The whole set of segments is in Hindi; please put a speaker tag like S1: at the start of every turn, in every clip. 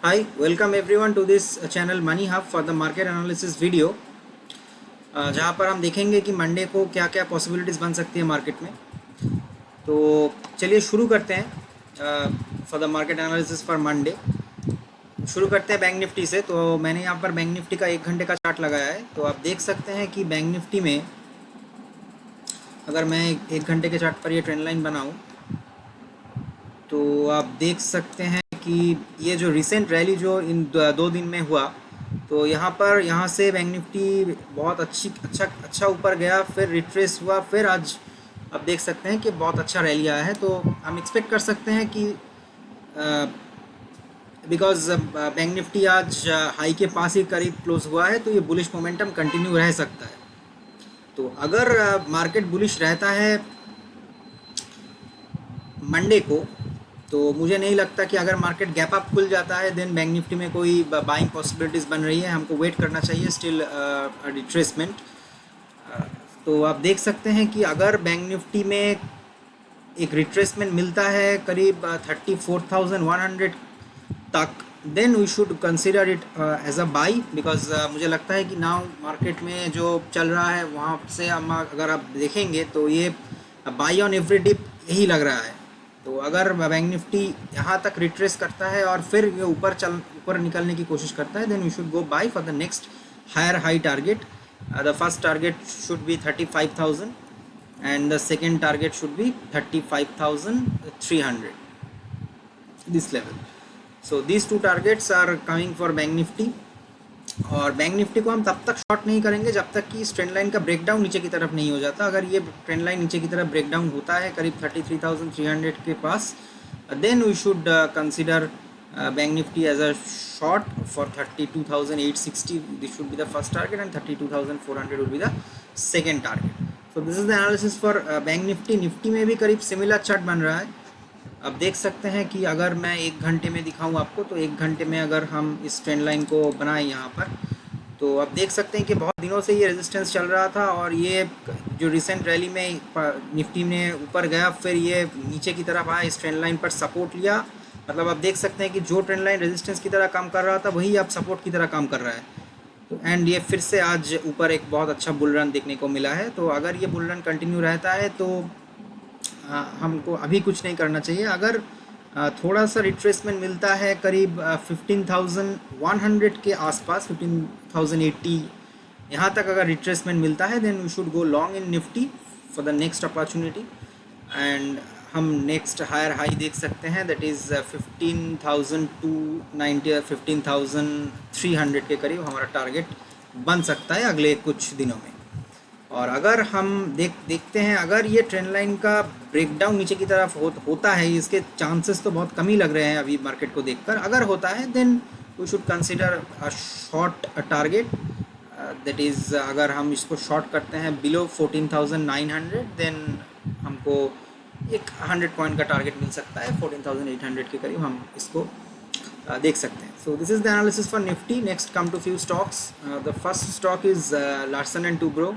S1: Hi, welcome everyone to this channel Money Hub for the market analysis video, जहाँ पर हम देखेंगे कि मंडे को क्या क्या पॉसिबिलिटीज़ बन सकती है मार्केट में। तो चलिए शुरू करते हैं for the market analysis for Monday. शुरू करते हैं बैंक निफ्टी से। तो मैंने यहाँ पर बैंक निफ्टी का 1 घंटे का चार्ट लगाया है। तो आप देख सकते हैं कि बैंक निफ्टी में अगर मैं 1 घंटे के चार्ट पर ये ट्रेंड लाइन बनाऊँ तो आप देख सकते हैं कि ये जो रिसेंट रैली जो इन 2 दिन में हुआ, तो यहाँ से बैंक निफ्टी बहुत अच्छा ऊपर गया, फिर रिट्रेस हुआ, फिर आज आप देख सकते हैं कि बहुत अच्छा रैली आया है। तो हम एक्सपेक्ट कर सकते हैं कि बिकॉज बैंक निफ्टी आज हाई के पास ही करीब क्लोज हुआ है, तो ये बुलिश मोमेंटम कंटिन्यू रह सकता है। तो अगर मार्केट बुलिश रहता है मंडे को, तो मुझे नहीं लगता कि अगर मार्केट गैप अप खुल जाता है देन बैंक निफ्टी में कोई बाइंग पॉसिबिलिटीज़ बन रही है। हमको वेट करना चाहिए स्टिल रिट्रेसमेंट। तो आप देख सकते हैं कि अगर बैंक निफ्टी में एक रिट्रेसमेंट मिलता है करीब 34,100 तक, then we should consider it as a buy, because मुझे लगता है कि नाउ मार्केट में जो चल रहा है वहाँ से हम अगर आप देखेंगे तो ये बाई ऑन एवरी डिप यही लग रहा है। तो अगर बैंक निफ्टी यहाँ तक रिट्रेस करता है और फिर ये ऊपर निकलने की कोशिश करता है, then we should go buy for the next higher high target. The first target should be 35,000 and the second target should be 35,300, this level. So these 2 targets are coming for bank Nifty. और बैंक निफ्टी को हम तब तक शॉर्ट नहीं करेंगे जब तक कि इस ट्रेंड लाइन का ब्रेकडाउन नीचे की तरफ नहीं हो जाता। अगर ये ट्रेंड लाइन नीचे की तरफ ब्रेकडाउन होता है करीब 33,300 के पास, then we should consider Bank Nifty as a short for 32,860। This should be the first target and 32,400 will be the second target. So this is the analysis for bank Nifty. Nifty में भी करीब सिमिलर चार्ट बन रहा है। अब देख सकते हैं कि अगर मैं 1 घंटे में दिखाऊं आपको, तो 1 घंटे में अगर हम इस ट्रेंड लाइन को बनाएं यहाँ पर, तो आप देख सकते हैं कि बहुत दिनों से ये रेजिस्टेंस चल रहा था और ये जो रिसेंट रैली में निफ्टी ने ऊपर गया, फिर ये नीचे की तरफ आया, इस ट्रेंड लाइन पर सपोर्ट लिया। मतलब आप देख सकते हैं कि जो ट्रेंड लाइन रेजिस्टेंस की तरह काम कर रहा था वही अब सपोर्ट की तरह काम कर रहा है। तो एंड ये फिर से आज ऊपर एक बहुत अच्छा बुल रन देखने को मिला है। तो अगर ये बुल रन कंटिन्यू रहता है तो हमको अभी कुछ नहीं करना चाहिए। अगर थोड़ा सा रिट्रेसमेंट मिलता है करीब 15,100 के आसपास, 15,080 यहाँ तक अगर रिट्रेसमेंट मिलता है, then we should go long in Nifty for the next opportunity. And हम नेक्स्ट हायर हाई देख सकते हैं, दैट इज़ 15,290 15,300 के करीब हमारा टारगेट बन सकता है अगले कुछ दिनों में। और अगर हम देखते हैं, अगर ये ट्रेंड लाइन का ब्रेकडाउन नीचे की तरफ होता है, इसके चांसेस तो बहुत कम ही लग रहे हैं अभी मार्केट को देखकर। अगर होता है then we should consider a short target, that is अगर हम इसको शॉर्ट करते हैं बिलो 14,900, देन हमको एक 100 पॉइंट का टारगेट मिल सकता है। 14,800 के करीब हम इसको देख सकते हैं। So this is the analysis for Nifty. Next come to few stocks. The first stock is Larsen and Toubro.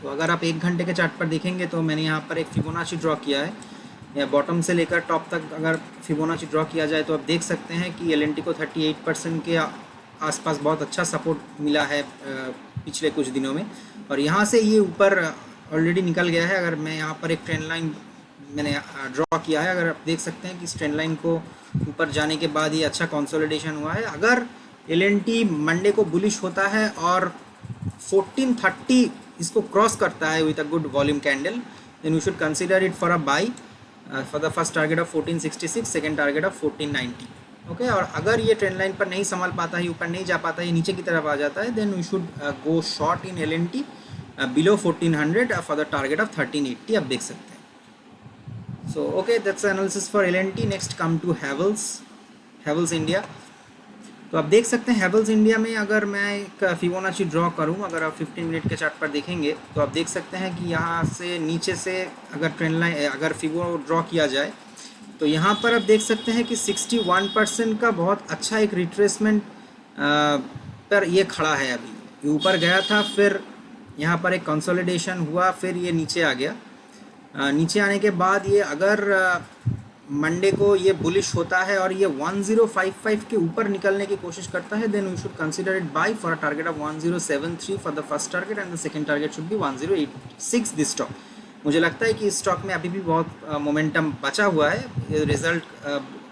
S1: तो अगर आप 1 घंटे के चार्ट पर देखेंगे तो मैंने यहाँ पर एक फिबोनाची ड्रॉ किया है, या बॉटम से लेकर टॉप तक अगर फिबोनाची ड्रॉ किया जाए तो आप देख सकते हैं कि एलएनटी को 38% के आसपास बहुत अच्छा सपोर्ट मिला है पिछले कुछ दिनों में, और यहाँ से ये ऊपर ऑलरेडी निकल गया है। अगर मैं यहाँ पर एक ट्रेंड लाइन मैंने ड्रॉ किया है, अगर आप देख सकते हैं कि इस ट्रेंड लाइन को ऊपर जाने के बाद ये अच्छा कंसोलिडेशन हुआ है। अगर एलएनटी मंडे को बुलिश होता है और 1430 इसको क्रॉस करता है with a good volume candle, then we should consider it for a buy for the first target of 1466, second target of 1490। Okay, और अगर ये ट्रेंड लाइन पर नहीं संभाल पाता है, ऊपर नहीं जा पाता है, नीचे की तरफ आ जाता है, then we should go short in LNT below 1400 for the target of 1380। आप देख सकते हैं। So okay, that's analysis for LNT. Next come to Havells India. तो आप देख सकते हैं हैवेल्स इंडिया में अगर मैं एक फिबोनाची ड्रॉ करूं, अगर आप 15 मिनट के चार्ट पर देखेंगे तो आप देख सकते हैं कि यहाँ से नीचे से अगर ट्रेंड लाइन अगर फिबो ड्रॉ किया जाए तो यहाँ पर आप देख सकते हैं कि 61% का बहुत अच्छा एक रिट्रेसमेंट पर ये खड़ा है। अभी ये ऊपर गया था, फिर यहाँ पर एक कंसोलिडेशन हुआ, फिर ये नीचे आ गया। नीचे आने के बाद ये अगर मंडे को ये बुलिश होता है और ये 1055 के ऊपर निकलने की कोशिश करता है, then we should consider it buy for a target of 1073 for the first target and the second target should be 1086 this stock. मुझे लगता है कि इस स्टॉक में अभी भी बहुत मोमेंटम बचा हुआ है, ये रिजल्ट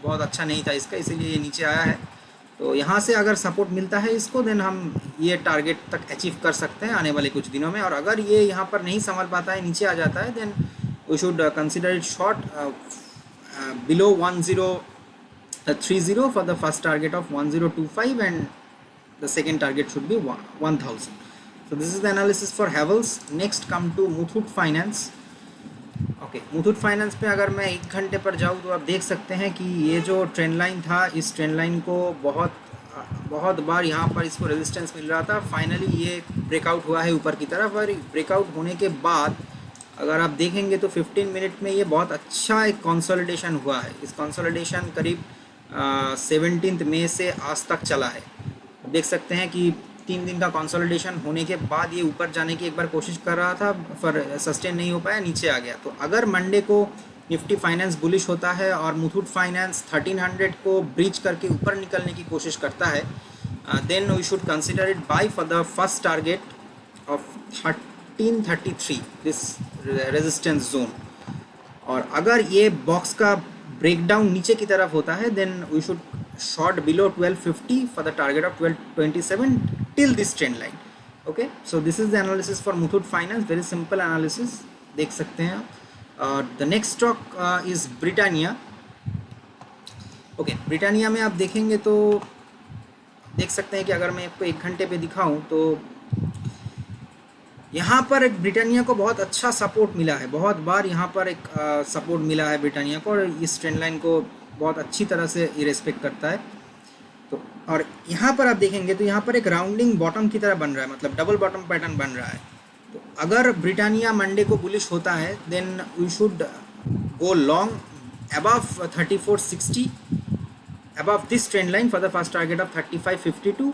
S1: बहुत अच्छा नहीं था इसका, इसीलिए ये नीचे आया है। तो यहाँ से अगर सपोर्ट मिलता है इसको, देन हम ये टारगेट तक अचीव कर सकते हैं आने वाले कुछ दिनों में। और अगर ये यहाँ पर नहीं संभल पाता है, नीचे आ जाता है, then we should consider it short below 1030 for the first target of 1025 and the second target should be 1000. So this is the analysis for Havells. Next come to Muthoot Finance. Okay, Muthoot finance पे अगर मैं 1 घंटे पर जाऊँ तो आप देख सकते हैं कि ये जो ट्रेंड लाइन था, इस ट्रेंड लाइन को बहुत बार यहाँ पर इसको रेजिस्टेंस मिल रहा था। फाइनली ये ब्रेकआउट हुआ है ऊपर की तरफ, और ब्रेकआउट होने के बाद अगर आप देखेंगे तो 15 मिनट में ये बहुत अच्छा एक कंसोलिडेशन हुआ है। इस कंसोलिडेशन करीब 17 मई से आज तक चला है। देख सकते हैं कि 3 दिन का कंसोलिडेशन होने के बाद ये ऊपर जाने की एक बार कोशिश कर रहा था, पर सस्टेन नहीं हो पाया, नीचे आ गया। तो अगर मंडे को निफ्टी फाइनेंस बुलिश होता है और मुथूट फाइनेंस 1300 को ब्रीच करके ऊपर निकलने की कोशिश करता है, then we should consider it buy for the first target of 1333 this resistance zone. और अगर ये बॉक्स का ब्रेकडाउन नीचे की तरफ होता है, then we should short below 1250 for the target of 1227 till this trend line. Okay, so this is the analysis for Muthoot Finance, very simple analysis, देख सकते हैं आप। The next stock is Britannia. Okay, Britannia में आप देखेंगे तो देख सकते हैं कि अगर मैं आपको 1 घंटे पे दिखाऊं तो यहाँ पर एक ब्रिटानिया को बहुत अच्छा सपोर्ट मिला है, बहुत बार यहाँ पर एक सपोर्ट मिला है ब्रिटानिया को, और इस ट्रेंड लाइन को बहुत अच्छी तरह से ये रेस्पेक्ट करता है। तो और यहाँ पर आप देखेंगे तो यहाँ पर एक राउंडिंग बॉटम की तरह बन रहा है, मतलब डबल बॉटम पैटर्न बन रहा है। तो अगर ब्रिटानिया मंडे को बुलिश होता है, then we should go long above 3460 above this trend line for the first target of 3552।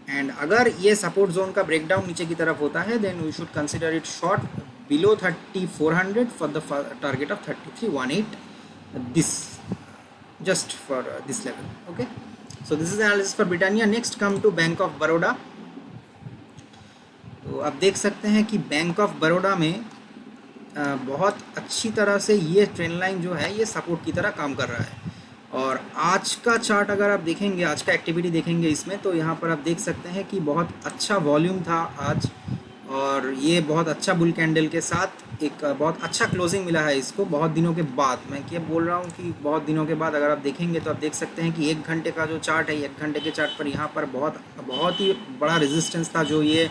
S1: And अगर ये सपोर्ट जोन का ब्रेकडाउन नीचे की तरफ होता है, then we should consider it short below 3400 for the target of 3318 this, just for this level. Okay, so this is the analysis for Britannia. Next come to Bank of Baroda. तो आप देख सकते हैं कि बैंक ऑफ बड़ौदा में बहुत अच्छी तरह से ये ट्रेंड लाइन जो है ये सपोर्ट की तरह काम कर रहा है। और आज का चार्ट अगर आप देखेंगे, आज का एक्टिविटी देखेंगे इसमें, तो यहाँ पर आप देख सकते हैं कि बहुत अच्छा वॉल्यूम था आज, और ये बहुत अच्छा बुल कैंडल के साथ एक बहुत अच्छा क्लोजिंग मिला है इसको बहुत दिनों के बाद। मैं क्या बोल रहा हूँ कि बहुत दिनों के बाद अगर आप देखेंगे तो आप देख सकते हैं कि 1 घंटे का जो चार्ट है, 1 घंटे के चार्ट पर यहाँ पर बहुत ही बड़ा रेजिस्टेंस था जो ये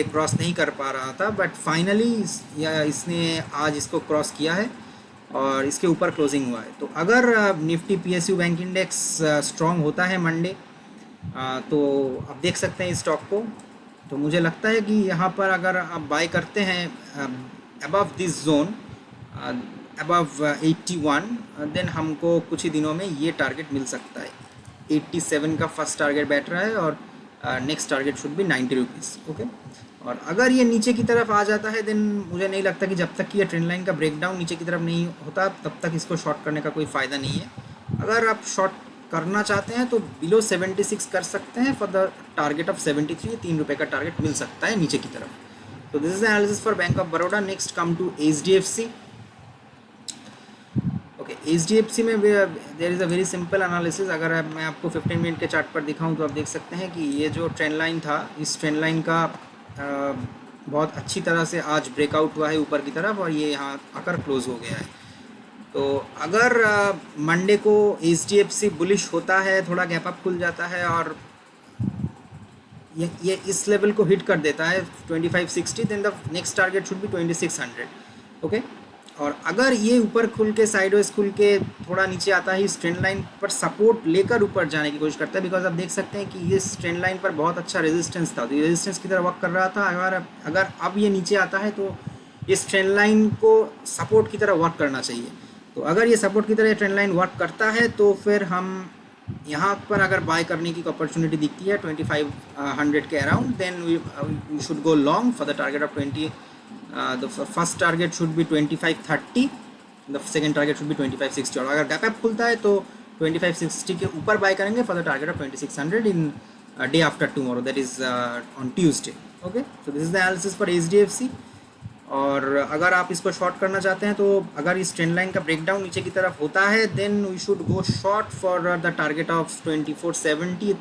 S1: क्रॉस नहीं कर पा रहा था, बट फाइनली इसने आज इसको क्रॉस किया है और इसके ऊपर क्लोजिंग हुआ है। तो अगर Nifty PSU bank index strong होता है मंडे, तो आप देख सकते हैं इस स्टॉक को। तो मुझे लगता है कि यहाँ पर अगर आप बाय करते हैं अबव दिस जोन अबव 81, देन हमको कुछ ही दिनों में ये टारगेट मिल सकता है। 87 का फर्स्ट टारगेट बैठ रहा है और next target should B 90 rupees. Okay, और अगर ये नीचे की तरफ आ जाता है, देन मुझे नहीं लगता कि जब तक कि ये ट्रेंड लाइन का ब्रेकडाउन नीचे की तरफ नहीं होता तब तक इसको शॉर्ट करने का कोई फ़ायदा नहीं है। अगर आप शॉर्ट करना चाहते हैं तो बिलो 76 कर सकते हैं फॉर द टारगेट ऑफ 73, 3 रुपये का टारगेट मिल सकता है नीचे की तरफ। तो this is analysis for bank of Baroda. Next come to HDFC। ओके, HDFC में there is a very simple analysis. अगर मैं आपको 15 मिनट के चार्ट पर दिखाऊं तो आप देख सकते हैं कि ये जो ट्रेंड लाइन था, इस ट्रेंड लाइन का बहुत अच्छी तरह से आज ब्रेकआउट हुआ है ऊपर की तरफ, और ये यहाँ आकर क्लोज हो गया है। तो अगर मंडे को HDFC बुलिश होता है, थोड़ा गैप अप खुल जाता है और ये इस लेवल को हिट कर देता है 2560, then the next target should be 2600। Okay, और अगर ये ऊपर खुल के साइडवेज खुल के थोड़ा नीचे आता है, इस ट्रेंड लाइन पर सपोर्ट लेकर ऊपर जाने की कोशिश करता है, बिकॉज आप देख सकते हैं कि ये ट्रेंड लाइन पर बहुत अच्छा रेजिस्टेंस था, तो ये रेजिस्टेंस की तरह वर्क कर रहा था। अगर अब ये नीचे आता है तो इस ट्रेंड लाइन को सपोर्ट की तरह वर्क करना चाहिए। तो अगर ये सपोर्ट की तरह ट्रेंड लाइन वर्क करता है तो फिर हम यहाँ पर अगर बाय करने की अपॉर्चुनिटी दिखती है 2500 के around, then we should go long for the target of 20। The first target should be 2530 the second target should be 2560, और अगर गैप अप खुलता है तो 2560 के ऊपर बाय करेंगे for the target of 2600 in day after tomorrow, that is on Tuesday. Okay, so this is the analysis for HDFC। और अगर आप इसको शॉर्ट करना चाहते हैं तो अगर इस ट्रेंड लाइन का ब्रेकडाउन नीचे की तरफ होता है then we should go short for the target of 2470,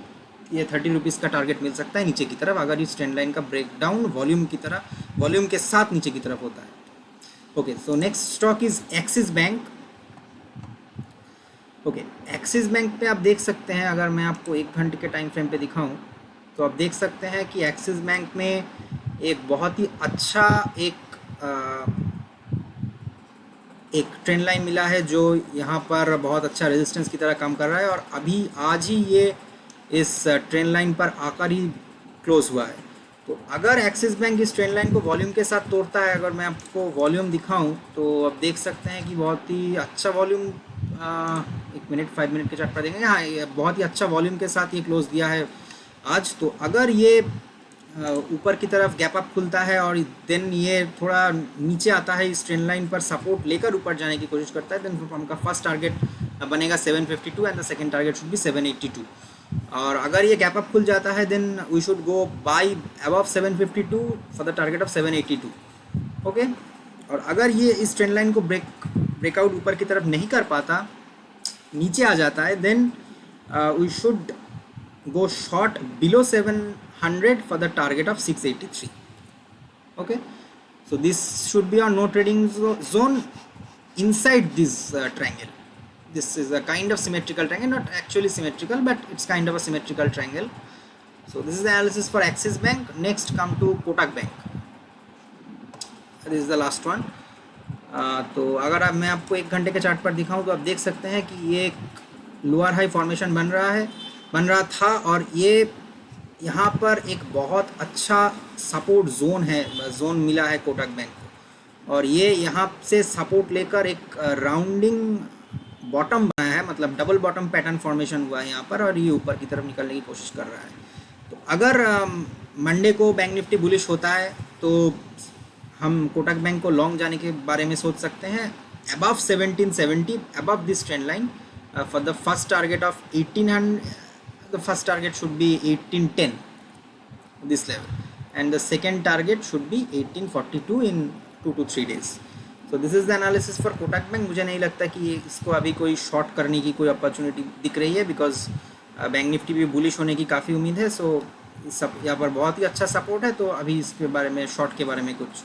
S1: ये 30 रुपीज़ का टारगेट मिल सकता है नीचे की तरफ अगर इस ट्रेंड लाइन का ब्रेकडाउन वॉल्यूम के साथ नीचे की तरफ होता है। Okay, so next stock is axis bank. Okay, axis bank पे आप देख सकते हैं, अगर मैं आपको 1 घंटे के टाइम फ्रेम पे दिखाऊं तो आप देख सकते हैं कि एक्सिस बैंक में एक बहुत ही अच्छा एक ट्रेंड लाइन मिला है जो यहाँ पर बहुत अच्छा रेजिस्टेंस की तरह काम कर रहा है, और अभी आज ही ये इस ट्रेंड लाइन पर आकर ही क्लोज हुआ है। तो अगर एक्सिस बैंक इस ट्रेंड लाइन को वॉल्यूम के साथ तोड़ता है, अगर मैं आपको वॉल्यूम दिखाऊं तो आप देख सकते हैं कि बहुत ही अच्छा वॉल्यूम 1 मिनट 5 मिनट के चार्ट पर देखेंगे, हाँ ये बहुत ही अच्छा वॉल्यूम के साथ ये क्लोज दिया है आज। तो अगर ये ऊपर की तरफ गैप अप खुलता है और देन ये थोड़ा नीचे आता है इस ट्रेंड लाइन पर सपोर्ट लेकर ऊपर जाने की कोशिश करता है, देन हमका फर्स्ट टारगेट बनेगा 752 and the second target should be 782। और अगर ये गैप अप खुल जाता है then we should go buy above 752 for the target of 782। Okay, और अगर ये इस ट्रेंड लाइन को ब्रेकआउट ऊपर की तरफ नहीं कर पाता, नीचे आ जाता है, then we should go short below 700 for the target of 683. Okay, so this should be our no trading zone inside this triangle. This is a kind of symmetrical triangle, not actually symmetrical but it's kind of a symmetrical triangle. So this is the analysis for Axis Bank. Next come to Kotak Bank. This is the last one. तो अगर मैं आपको 1 घंटे के चार्ट पर दिखाऊं तो आप देख सकते हैं कि ये एक लोअर हाई फॉर्मेशन बन रहा था, और ये यहाँ पर एक बहुत अच्छा सपोर्ट जोन मिला है कोटक बैंक को, और ये यहाँ से सपोर्ट लेकर एक राउंडिंग बॉटम बनाया है, मतलब डबल बॉटम पैटर्न फॉर्मेशन हुआ है यहाँ पर, और ये ऊपर की तरफ निकलने की कोशिश कर रहा है। तो अगर मंडे को बैंक निफ्टी बुलिश होता है तो हम कोटक बैंक को लॉन्ग जाने के बारे में सोच सकते हैं above 1770, above this trend line for the first target of 1800। The first target should be 1810, this level, and the second target should be 1842 in 2 to 3 days. So this is the analysis for Kotak Bank. मुझे नहीं लगता कि इसको अभी कोई शॉर्ट करने की कोई अपॉर्चुनिटी दिख रही है, बिकॉज बैंक निफ्टी भी बुलिश होने की काफ़ी उम्मीद है। सो सब यहाँ पर बहुत ही अच्छा सपोर्ट है, तो अभी इसके बारे में शॉर्ट के बारे में कुछ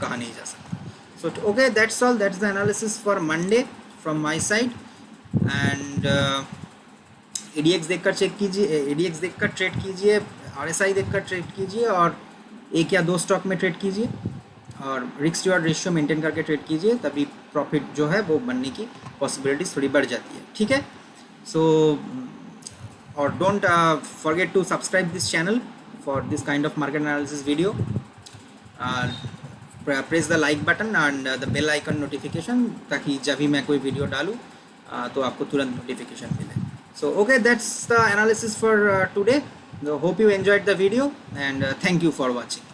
S1: कहा नहीं जा सकता। सो okay, that's all, that's the analysis for Monday from my side. And ADX देखकर चेक कीजिए, ADX देखकर ट्रेड कीजिए, RSI देखकर ट्रेड कीजिए, और 1 या 2 स्टॉक में ट्रेड कीजिए, और रिस्क रिवॉर्ड रेशियो मेंटेन करके ट्रेड कीजिए, तभी प्रॉफिट जो है वो बनने की पॉसिबिलिटीज थोड़ी बढ़ जाती है। ठीक है, सो और don't forget to subscribe this channel for this kind of market analysis video. Press the like button and the bell icon notification, ताकि जब भी मैं कोई वीडियो डालूँ तो आपको तुरंत नोटिफिकेशन मिले। So okay, that's the analysis for today. So hope you enjoyed the video, and thank you for watching.